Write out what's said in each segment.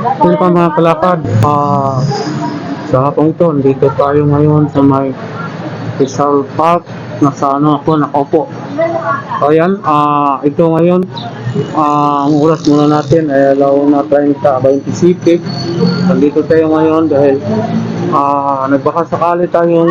Yun pa mga kalakad, sa hapong ito, dito tayo ngayon sa may Rizal Park. Nasa ano ako, nakaupo. So yan, ito ngayon, ang oras muna natin ay 1:30 Nandito tayo ngayon dahil nagbaka tayong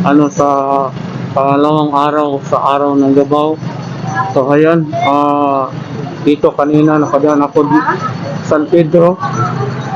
ano sa pangalawang araw sa araw ng Gabaw. So ayan, dito kanina nakadaan ako San Pedro.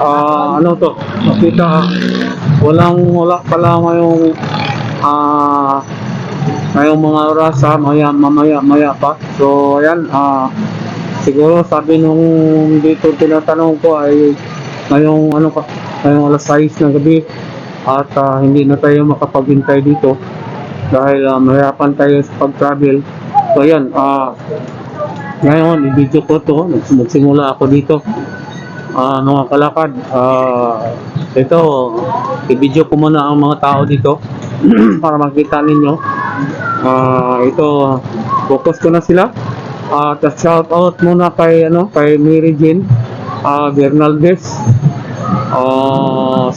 Ano to, makita wala pala ngayong mga oras, mamaya pa. So ayan, siguro sabi nung dito tinatanong ko ay ngayong alas 6 ng gabi at hindi na tayo makapaghintay dito dahil mahirapan tayo sa pag-travel. So ayan, ngayon i-video ko to, magsimula ako dito. Mga kalakad, ito i-video ko muna ang mga tao dito para makita ninyo. Ito, focus ko na sila. Shout out muna kay Mary Jane Bernaldez.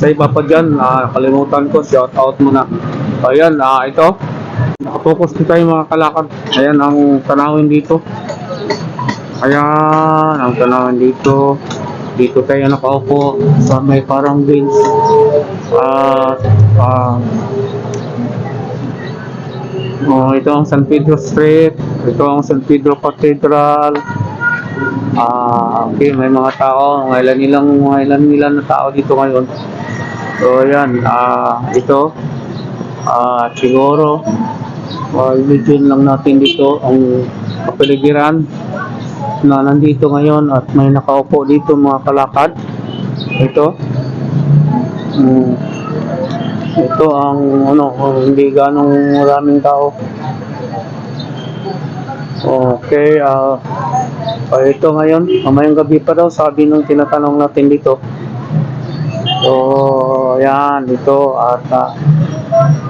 Sa iba pa dyan, kalimutan ko, shout out muna. Ayan, ito nakafocus na tayo mga kalakad. Ayan ang tanawin dito. Ayan ang tanawin dito. Dito tayo nakaupo sa may parang bench. Ito ang San Pedro Street. Ito ang San Pedro Cathedral. Okay, may mga tao. Ilan na tao dito ngayon. So ayan, ito siguro i-video lang natin dito ang kapaligiran na nandito ngayon at may nakaupo dito mga kalakad. Ito ang hindi ganong maraming tao. Okay, ito ngayon mamayang gabi pa daw, sabi nung tinatanong natin dito. So ayan dito at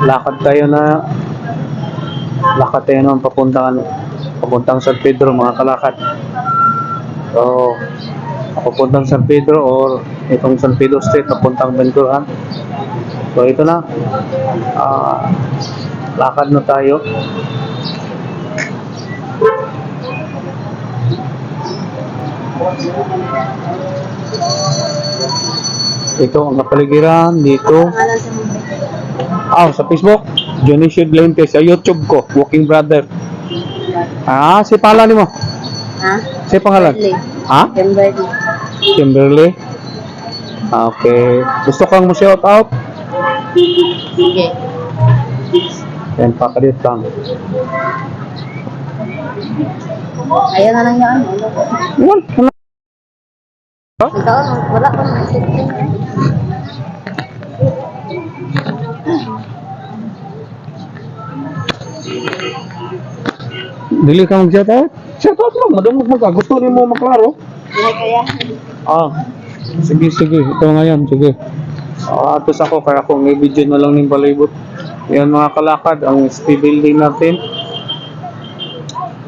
lakad tayo naman papuntang San Pedro mga kalakad. So papuntang San Pedro or itong San Pedro Street papuntang Benturan. So ito na, lakad na tayo. Ito ang kapaligiran dito. Sa Facebook, Johnny Shidlente. Sa YouTube ko, Walking Brother. Si pangalan mo? Si pangalan? Kimberly. Okay. Gusto kang mo shout out? Sige. Yan, pakadit lang. Ayan na lang yan. Wala pa message. Dili ka mag-shout out? Shout out lang, madamog gusto rin mo maklaro. Kaya. Sige. Ito ngayon, sige. Atos ako, kaya kung may video na lang ng balibot. Yan mga kalakad, ang SP building natin.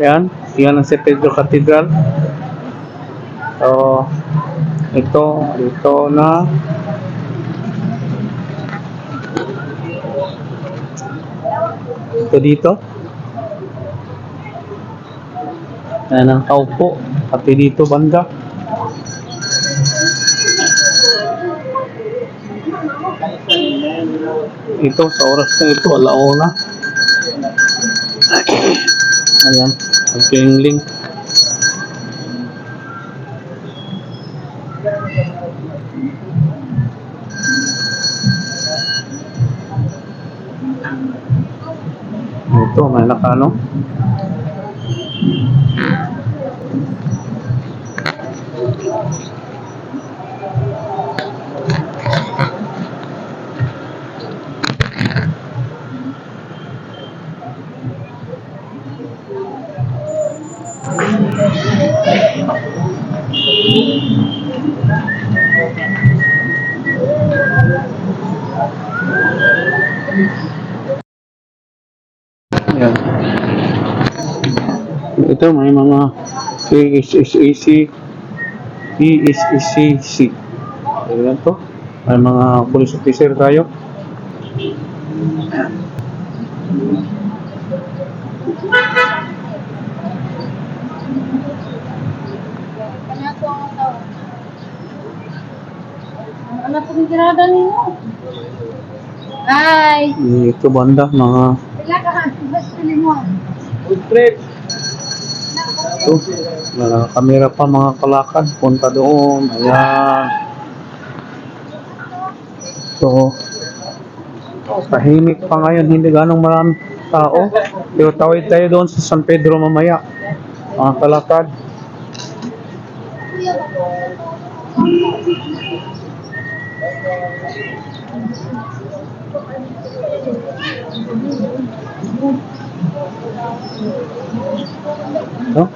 Yan ang San Pedro Cathedral. So, dito na. Dito. Yan ang kaupo. Pati dito banda. Ito sa oras na ito, alauna. Ayan, pagkingling. Ito, may nakano. Yan. Ito may mga PSSAC. PSSAC. Ayan to. May mga police officer tayo. Ano po yung tirada ninyo? Hi! Ito banda, mga Sila ka, mas pili mo. ito. Mga kamera pa, mga kalakad. Punta doon. Ayan. So, tahimik pa ngayon. Hindi ganong maraming tao. Pero tawid tayo doon sa San Pedro mamaya. Mga kalakad. No?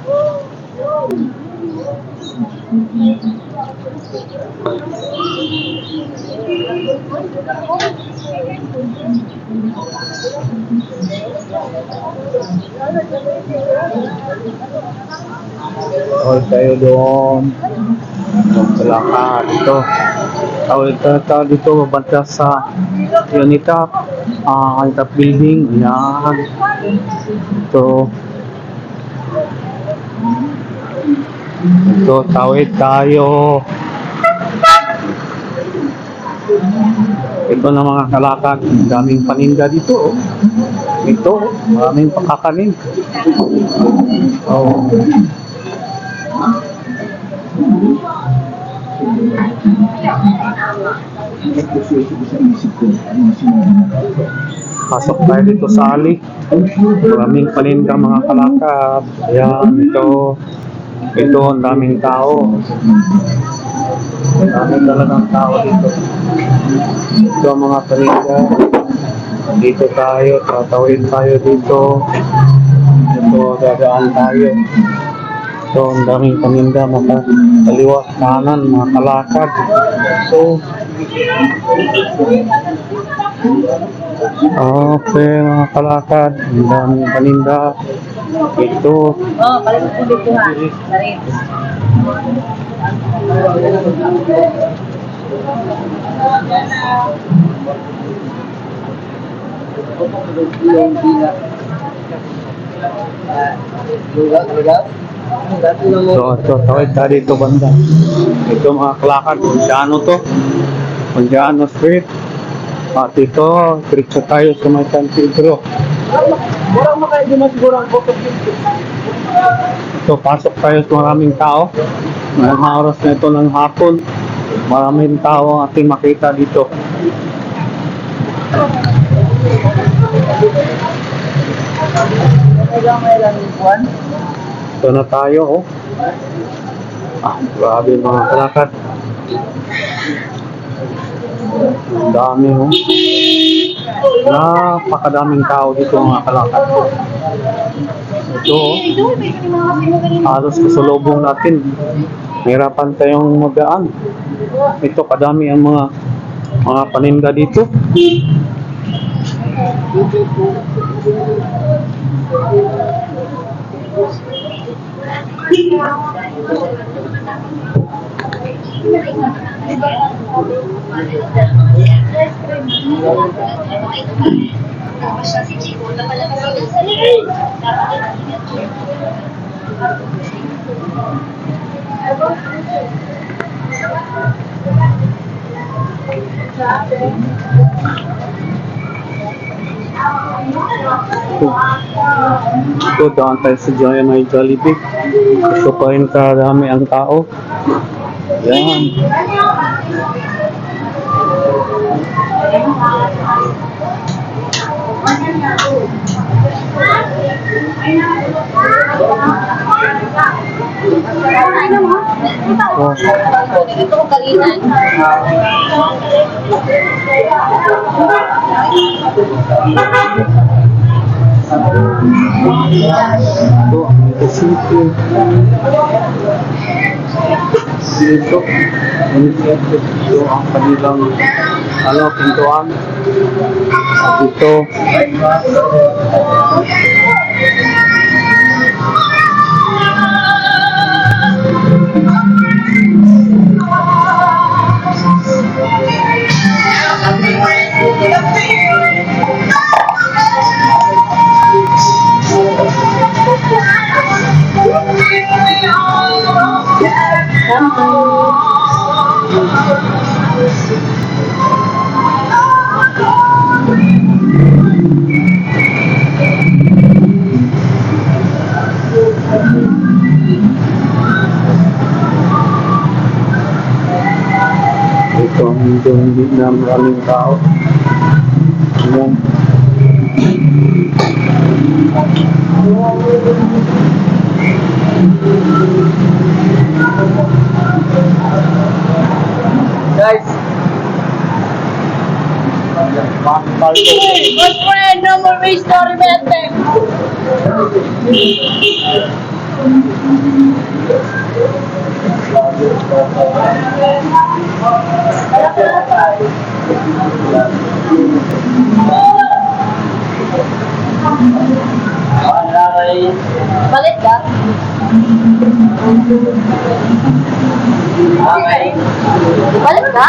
Tawid tayo doon. Kalakad dito. Tawid tayo dito. Babanta sa Unitap. Unitap building. Ayan. Ito. Ito, tawid tayo. Ito na mga kalakad. Daming paninda dito. Ito, maraming pakakanin. Oh. Pasok tayo dito sa ali. Maraming paninda mga kalakad. Ayan, ito. Ito, ang daming tao. Daming talagang tao dito. Ito ang mga paninda. Dito tayo, tatawid tayo dito. Ito, dadaan tayo. Ito, ang daming paninda, mga kaliwa, kanan, mga kalakad. So, okay, mga kalakad, ang daming paninda. Ito, Oh, balik po dito ha. Sarin. so, tawid tayo dito banda. Ito mga kalakad, Pundiano to. Pundiano Street. At ito, diretso tayo sa may San Pedro. Ito, pasok tayo sa maraming tao. May mga oras na ito ng hapon. Maraming tao ang ating makita dito. Ito na tayo, oh. Grabe mga kalakad. Ang dami, oh. Napakadaming tao dito mga kalakad. Ito, oh. Halos kasalubong natin. Mahirapan tayong magdaan. Ito, kadami ang mga paninda dito. Ito, daan tayo sa may Jollibee. Ito pa rin kadami ang tao. Yan. Oh. Ito ko kalinan. Ito, City. Dito, ito ang kanilang pintuan. Dito. Medyo hindi na maraming tao. Ayan. Guys! Good friend, no more race story better. Balik ka? Balik ka?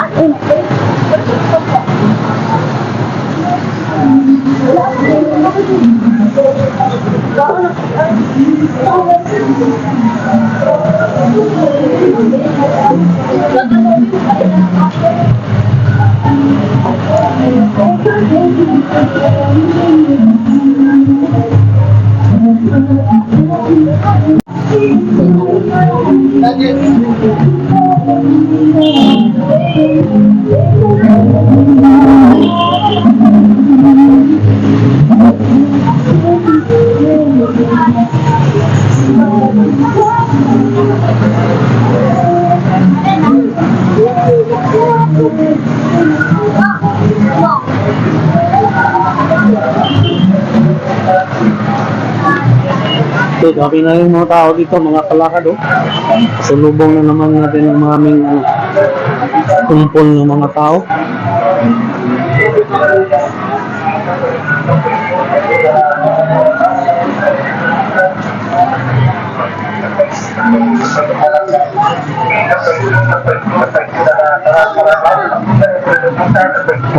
So, dami na yung mga tao dito, mga kalakad, oh. Sulubong na naman natin ang maraming kumpol ng mga tao.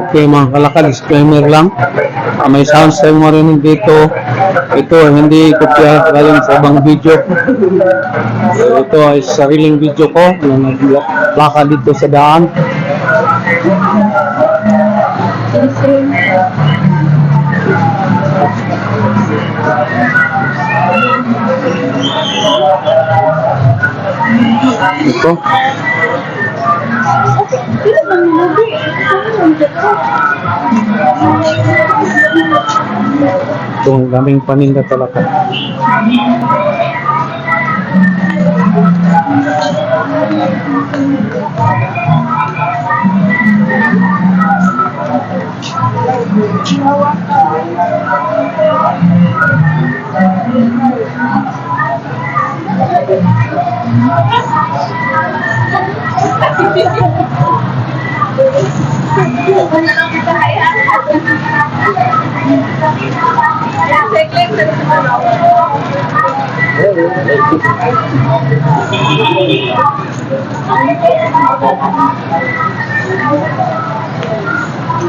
Okay mga kalakad, disclaimer lang. May sounds tayo marinig dito. Ito hindi kopya galing sa ibang video. So, ito ay sariling video ko na naglakad dito sa daan. Ito. Ito ang daming paninda talaga.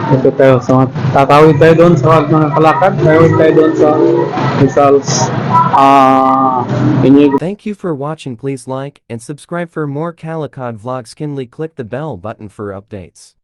Ito tayo sa tatawid tayo doon sa mga kalakad. Tatawid tayo doon sa results. Thank you for watching. Please like and subscribe for more Calicut vlogs. Kindly click the bell button for updates.